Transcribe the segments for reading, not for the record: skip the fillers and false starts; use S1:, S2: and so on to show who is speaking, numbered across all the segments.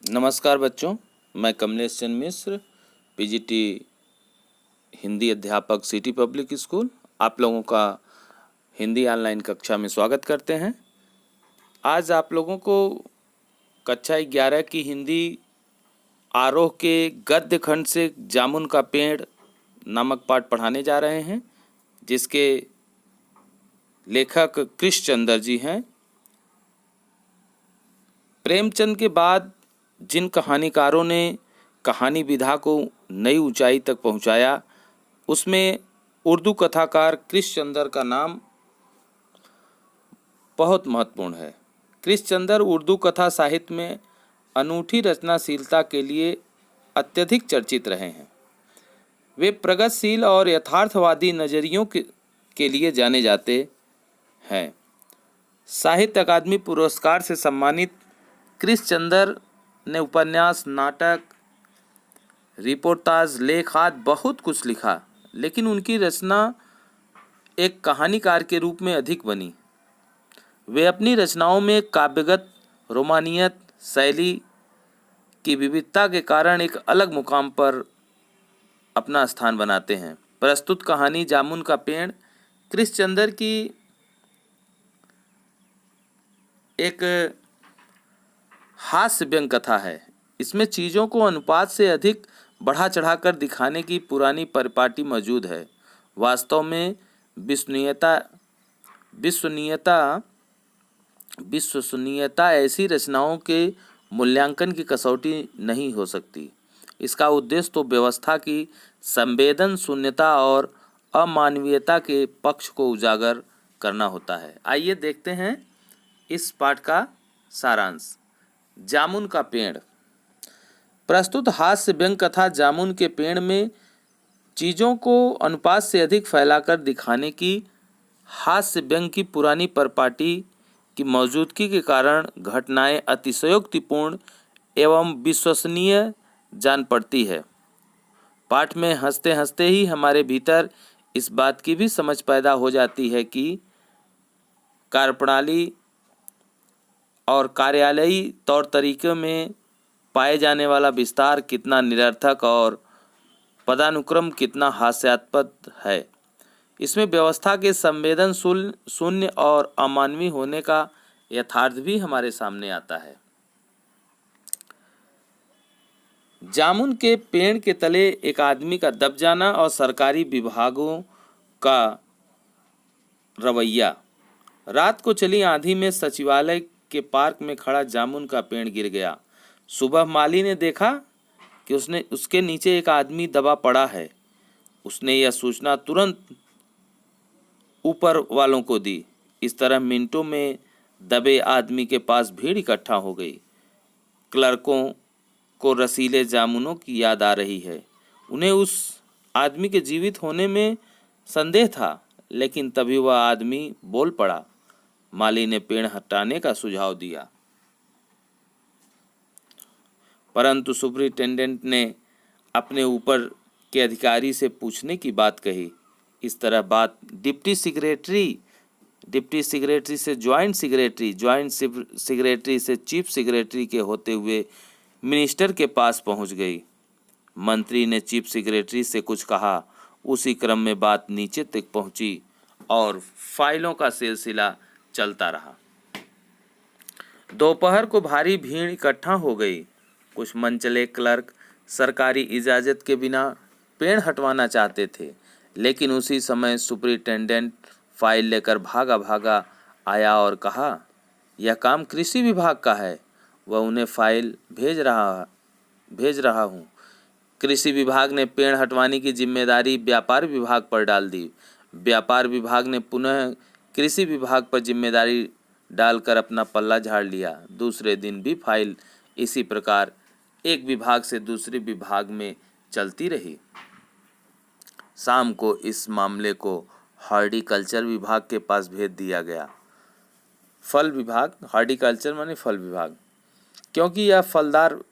S1: नमस्कार बच्चों, मैं कमलेश चंद्र मिश्र, पीजीटी हिंदी अध्यापक सिटी पब्लिक स्कूल आप लोगों का हिंदी ऑनलाइन कक्षा में स्वागत करते हैं। आज आप लोगों को कक्षा 11 की हिंदी आरोह के गद्य खंड से जामुन का पेड़ नामक पाठ पढ़ाने जा रहे हैं, जिसके लेखक कृष्णचंद्र जी हैं। प्रेमचंद के बाद जिन कहानीकारों ने कहानी विधा को नई ऊंचाई तक पहुंचाया, उसमें उर्दू कथाकार कृष्णचंद्र का नाम बहुत महत्वपूर्ण है। कृष्णचंद्र उर्दू कथा साहित्य में अनूठी रचनाशीलता के लिए अत्यधिक चर्चित रहे हैं। वे प्रगतिशील और यथार्थवादी नज़रियों के लिए जाने जाते हैं। साहित्य अकादमी पुरस्कार से सम्मानित कृष्णचंद्र ने उपन्यास, नाटक, रिपोर्टाज, लेख आदि बहुत कुछ लिखा, लेकिन उनकी रचना एक कहानीकार के रूप में अधिक बनी। वे अपनी रचनाओं में काव्यगत रोमानियत, शैली की विविधता के कारण एक अलग मुकाम पर अपना स्थान बनाते हैं। प्रस्तुत कहानी जामुन का पेड़ कृष्णचंद्र की एक हास्य व्यंग कथा है। इसमें चीज़ों को अनुपात से अधिक बढ़ा चढ़ाकर दिखाने की पुरानी परिपाटी मौजूद है। वास्तव में विश्वसनीयता ऐसी रचनाओं के मूल्यांकन की कसौटी नहीं हो सकती। इसका उद्देश्य तो व्यवस्था की संवेदन शून्यता और अमानवीयता के पक्ष को उजागर करना होता है। आइए देखते हैं इस पाठ का सारांश। जामुन का पेड़। प्रस्तुत हास्य व्यंग कथा जामुन के पेड़ में चीज़ों को अनुपात से अधिक फैलाकर दिखाने की हास्य व्यंग की पुरानी परिपाटी की मौजूदगी के कारण घटनाएं अतिशयोक्तिपूर्ण एवं विश्वसनीय जान पड़ती है। पाठ में हंसते हंसते ही हमारे भीतर इस बात की भी समझ पैदा हो जाती है कि कार्यप्रणाली और कार्यालयी तौर तरीक़े में पाए जाने वाला विस्तार कितना निरर्थक और पदानुक्रम कितना हास्यास्पद है। इसमें व्यवस्था के संवेदन शून्य और अमानवीय होने का यथार्थ भी हमारे सामने आता है। जामुन के पेड़ के तले एक आदमी का दब जाना और सरकारी विभागों का रवैया। रात को चली आंधी में सचिवालय के पार्क में खड़ा जामुन का पेड़ गिर गया। सुबह माली ने देखा कि उसके नीचे एक आदमी दबा पड़ा है। उसने यह सूचना तुरंत ऊपर वालों को दी। इस तरह मिनटों में दबे आदमी के पास भीड़ इकट्ठा हो गई। क्लर्कों को रसीले जामुनों की याद आ रही है। उन्हें उस आदमी के जीवित होने में संदेह था, लेकिन तभी वह आदमी बोल पड़ा। माली ने पेड़ हटाने का सुझाव दिया, परंतु सुपरिटेंडेंट ने अपने ऊपर के अधिकारी से पूछने की बात कही। इस तरह बात डिप्टी सेक्रेटरी से ज्वाइंट सेक्रेटरी से चीफ सेक्रेटरी के होते हुए मिनिस्टर के पास पहुंच गई। मंत्री ने चीफ सेक्रेटरी से कुछ कहा। उसी क्रम में बात नीचे तक पहुंची और फाइलों का सिलसिला चलता रहा। दोपहर को भारी भीड़ इकट्ठा हो गई। कुछ मनचले क्लर्क सरकारी इजाज़त के बिना पेड़ हटवाना चाहते थे, लेकिन उसी समय सुपरिटेंडेंट फाइल लेकर भागा भागा आया और कहा, यह काम कृषि विभाग का है, वह उन्हें फाइल भेज रहा हूँ। कृषि विभाग ने पेड़ हटवाने की जिम्मेदारी व्यापार विभाग पर डाल दी। व्यापार विभाग ने पुनः कृषि विभाग पर जिम्मेदारी डालकर अपना पल्ला झाड़ लिया। दूसरे दिन भी फाइल इसी प्रकार एक विभाग से दूसरे विभाग में चलती रही। शाम को इस मामले को हॉर्टिकल्चर विभाग के पास भेज दिया गया। फल विभाग, हॉर्टिकल्चर माने फल विभाग, क्योंकि यह फलदार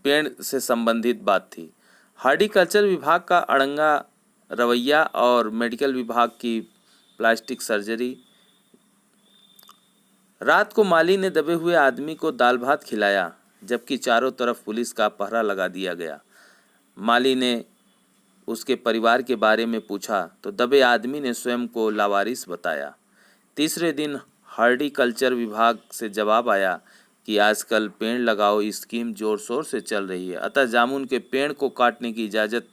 S1: पेड़ से संबंधित बात थी। हॉर्टिकल्चर विभाग का अड़ंगा रवैया और मेडिकल विभाग की प्लास्टिक सर्जरी रात को माली ने दबे हुए आदमी को दाल भात खिलाया, जबकि चारों तरफ पुलिस का पहरा लगा दिया गया। माली ने उसके परिवार के बारे में पूछा तो दबे आदमी ने स्वयं को लावारिस बताया। तीसरे दिन हॉर्टिकल्चर विभाग से जवाब आया कि आजकल पेड़ लगाओ स्कीम जोर शोर से चल रही है, अतः जामुन के पेड़ को काटने की इजाज़त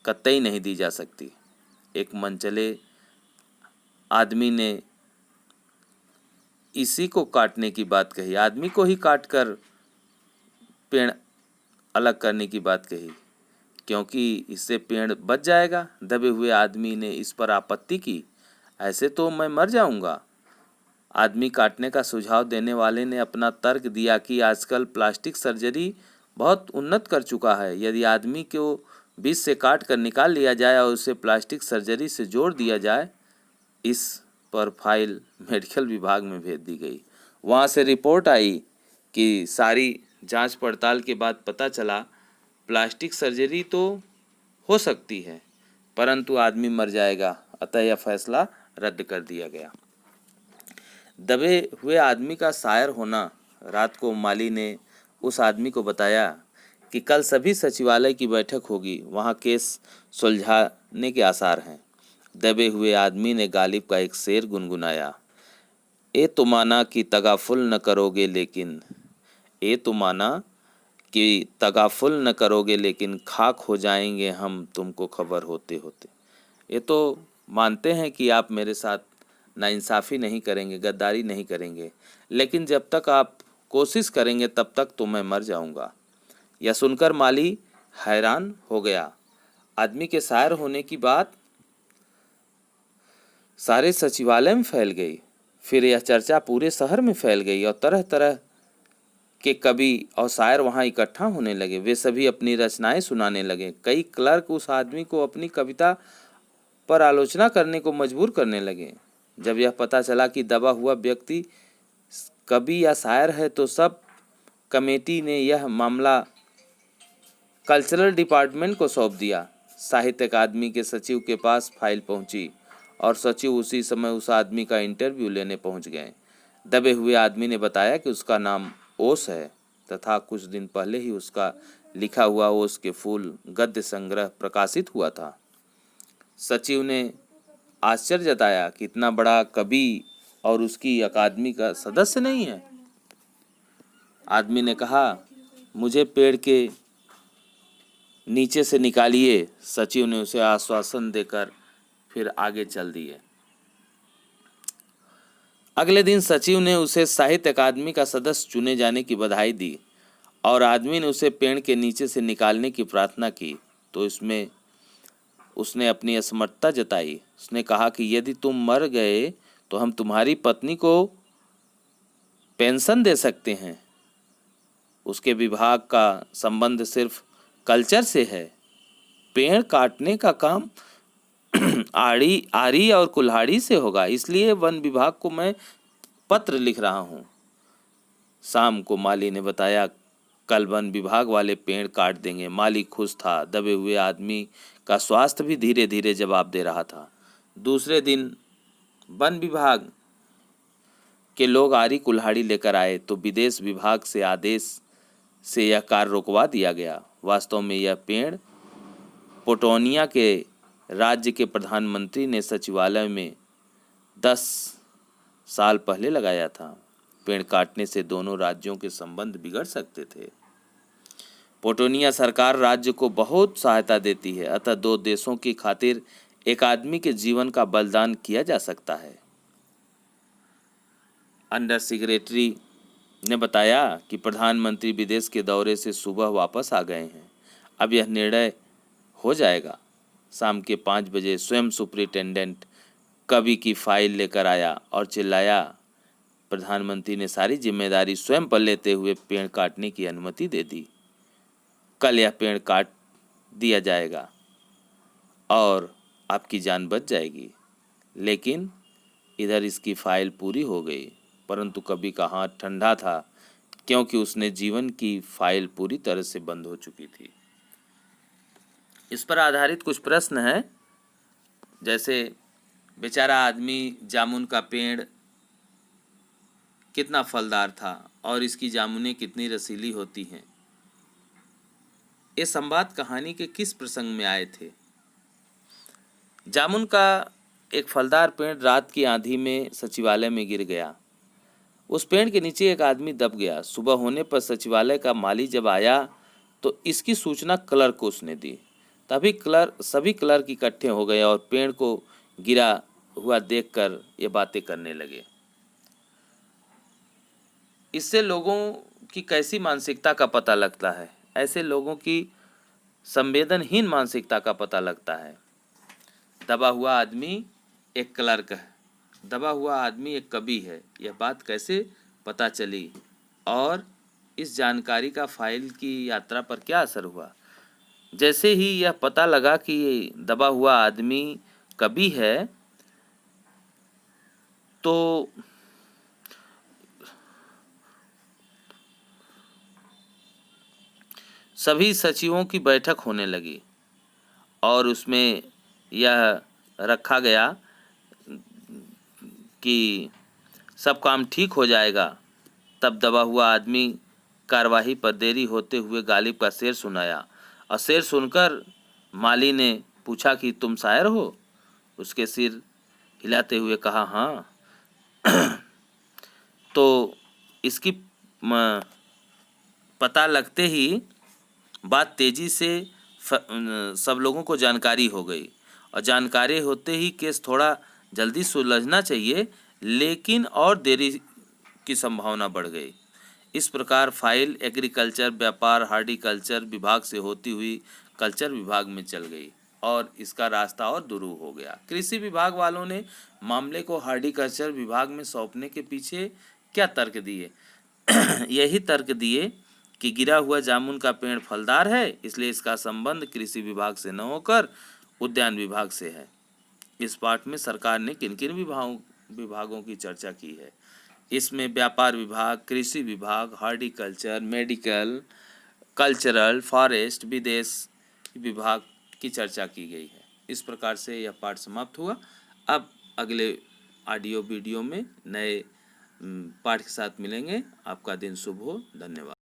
S1: कतई नहीं दी जा सकती। एक मनचले आदमी ने इसी को काटने की बात कही, आदमी को ही काट कर पेड़ अलग करने की बात कही, क्योंकि इससे पेड़ बच जाएगा। दबे हुए आदमी ने इस पर आपत्ति की, ऐसे तो मैं मर जाऊंगा। आदमी काटने का सुझाव देने वाले ने अपना तर्क दिया कि आजकल प्लास्टिक सर्जरी बहुत उन्नत कर चुका है, यदि आदमी को बीच से काट कर निकाल लिया जाए और उसे प्लास्टिक सर्जरी से जोड़ दिया जाए। इस पर फाइल मेडिकल विभाग में भेज दी गई। वहाँ से रिपोर्ट आई कि सारी जांच पड़ताल के बाद पता चला प्लास्टिक सर्जरी तो हो सकती है, परंतु आदमी मर जाएगा, अतः यह फैसला रद्द कर दिया गया। दबे हुए आदमी का शायर होना। रात को माली ने उस आदमी को बताया कि कल सभी सचिवालय की बैठक होगी, वहाँ केस सुलझाने के आसार हैं। दबे हुए आदमी ने गालिब का एक शेर गुनगुनाया, ए तो माना कि तगाफुल न करोगे लेकिन, ए तो माना कि तगाफुल न करोगे लेकिन खाक हो जाएंगे हम तुमको खबर होते होते। ये तो मानते हैं कि आप मेरे साथ नाइंसाफ़ी नहीं करेंगे, गद्दारी नहीं करेंगे, लेकिन जब तक आप कोशिश करेंगे तब तक तो मैं मर जाऊंगा। यह सुनकर माली हैरान हो गया। आदमी के शायर होने की बात सारे सचिवालय में फैल गई। फिर यह चर्चा पूरे शहर में फैल गई और तरह तरह के कवि और शायर वहाँ इकट्ठा होने लगे। वे सभी अपनी रचनाएं सुनाने लगे। कई क्लर्क उस आदमी को अपनी कविता पर आलोचना करने को मजबूर करने लगे। जब यह पता चला कि दबा हुआ व्यक्ति कवि या शायर है तो सब कमेटी ने यह मामला कल्चरल डिपार्टमेंट को सौंप दिया। साहित्य अकादमी के सचिव के पास फाइल पहुंची और सचिव उसी समय उस आदमी का इंटरव्यू लेने पहुंच गए। दबे हुए आदमी ने बताया कि उसका नाम ओस है तथा कुछ दिन पहले ही उसका लिखा हुआ ओस के फूल गद्य संग्रह प्रकाशित हुआ था। सचिव ने आश्चर्य जताया कि इतना बड़ा कवि और उसकी अकादमी का सदस्य नहीं है। आदमी ने कहा, मुझे पेड़ के नीचे से निकालिए। सचिव ने उसे आश्वासन देकर फिर आगे चल दिए। अगले दिन सचिव ने उसे साहित्य अकादमी का सदस्य चुने जाने की बधाई दी और आदमी ने उसे पेड़ के नीचे से निकालने की प्रार्थना की तो इसमें उसने अपनी असमर्थता जताई। उसने कहा कि यदि तुम मर गए तो हम तुम्हारी पत्नी को पेंशन दे सकते हैं। उसके विभाग का संबंध सिर्फ कल्चर से है। पेड़ काटने का काम आरी और कुल्हाड़ी से होगा, इसलिए वन विभाग को मैं पत्र लिख रहा हूँ। शाम को माली ने बताया, कल वन विभाग वाले पेड़ काट देंगे। माली खुश था। दबे हुए आदमी का स्वास्थ्य भी धीरे धीरे जवाब दे रहा था। दूसरे दिन वन विभाग के लोग आरी कुल्हाड़ी लेकर आए तो विदेश विभाग से आदेश से यह कार्य रोकवा दिया गया। वास्तव में यह पेड़ पोटोनिया के राज्य के प्रधानमंत्री ने सचिवालय में 10 साल पहले लगाया था। पेड़ काटने से दोनों राज्यों के संबंध बिगड़ सकते थे। पोटोनिया सरकार राज्य को बहुत सहायता देती है, अतः दो देशों की खातिर एक आदमी के जीवन का बलिदान किया जा सकता है। अंडर सेक्रेटरी ने बताया कि प्रधानमंत्री विदेश के दौरे से सुबह वापस आ गए हैं। अब यह निर्णय हो जाएगा। शाम के 5 बजे स्वयं सुपरिटेंडेंट कवि की फाइल लेकर आया और चिल्लाया, प्रधानमंत्री ने सारी जिम्मेदारी स्वयं पर लेते हुए पेड़ काटने की अनुमति दे दी। कल यह पेड़ काट दिया जाएगा और आपकी जान बच जाएगी। लेकिन इधर इसकी फाइल पूरी हो गई, परंतु कवि का हाथ ठंडा था क्योंकि उसने जीवन की फाइल पूरी तरह से बंद हो चुकी थी। इस पर आधारित कुछ प्रश्न हैं, जैसे बेचारा आदमी जामुन का पेड़ कितना फलदार था और इसकी जामुनें कितनी रसीली होती हैं। ये संवाद कहानी के किस प्रसंग में आए थे? जामुन का एक फलदार पेड़ रात की आंधी में सचिवालय में गिर गया। उस पेड़ के नीचे एक आदमी दब गया। सुबह होने पर सचिवालय का माली जब आया तो इसकी सूचना क्लर्क को उसने दी। तभी सभी क्लर्क इकट्ठे हो गए और पेड़ को गिरा हुआ देखकर ये बातें करने लगे। इससे लोगों की कैसी मानसिकता का पता लगता है। ऐसे लोगों की संवेदनहीन मानसिकता का पता लगता है। दबा हुआ आदमी एक क्लर्क है, दबा हुआ आदमी एक कवि है। यह बात कैसे पता चली और इस जानकारी का फाइल की यात्रा पर क्या असर हुआ? जैसे ही यह पता लगा कि ये दबा हुआ आदमी कवि है तो सभी सचिवों की बैठक होने लगी और उसमें यह रखा गया कि सब काम ठीक हो जाएगा। तब दबा हुआ आदमी कार्यवाही पर देरी होते हुए गालिब का शेर सुनाया और शेर सुनकर माली ने पूछा कि तुम शायर हो? उसके सिर हिलाते हुए कहा हाँ। तो इसकी पता लगते ही बात तेजी से सब लोगों को जानकारी हो गई और जानकारी होते ही केस थोड़ा जल्दी सुलझना चाहिए, लेकिन और देरी की संभावना बढ़ गई। इस प्रकार फाइल एग्रीकल्चर, व्यापार, हार्टिकल्चर विभाग से होती हुई कल्चर विभाग में चल गई और इसका रास्ता और दुरूह हो गया। कृषि विभाग वालों ने मामले को हार्टिकल्चर विभाग में सौंपने के पीछे क्या तर्क दिए? यही तर्क दिए कि गिरा हुआ जामुन का पेड़ फलदार है, इसलिए इसका संबंध कृषि विभाग से न होकर उद्यान विभाग से है। इस पाठ में सरकार ने किन किन विभागों की चर्चा की है? इसमें व्यापार विभाग, कृषि विभाग, हार्टिकल्चर, मेडिकल, कल्चरल, फॉरेस्ट, विदेश विभाग की चर्चा की गई है। इस प्रकार से यह पाठ समाप्त हुआ। अब अगले ऑडियो वीडियो में नए पाठ के साथ मिलेंगे। आपका दिन शुभ हो। धन्यवाद।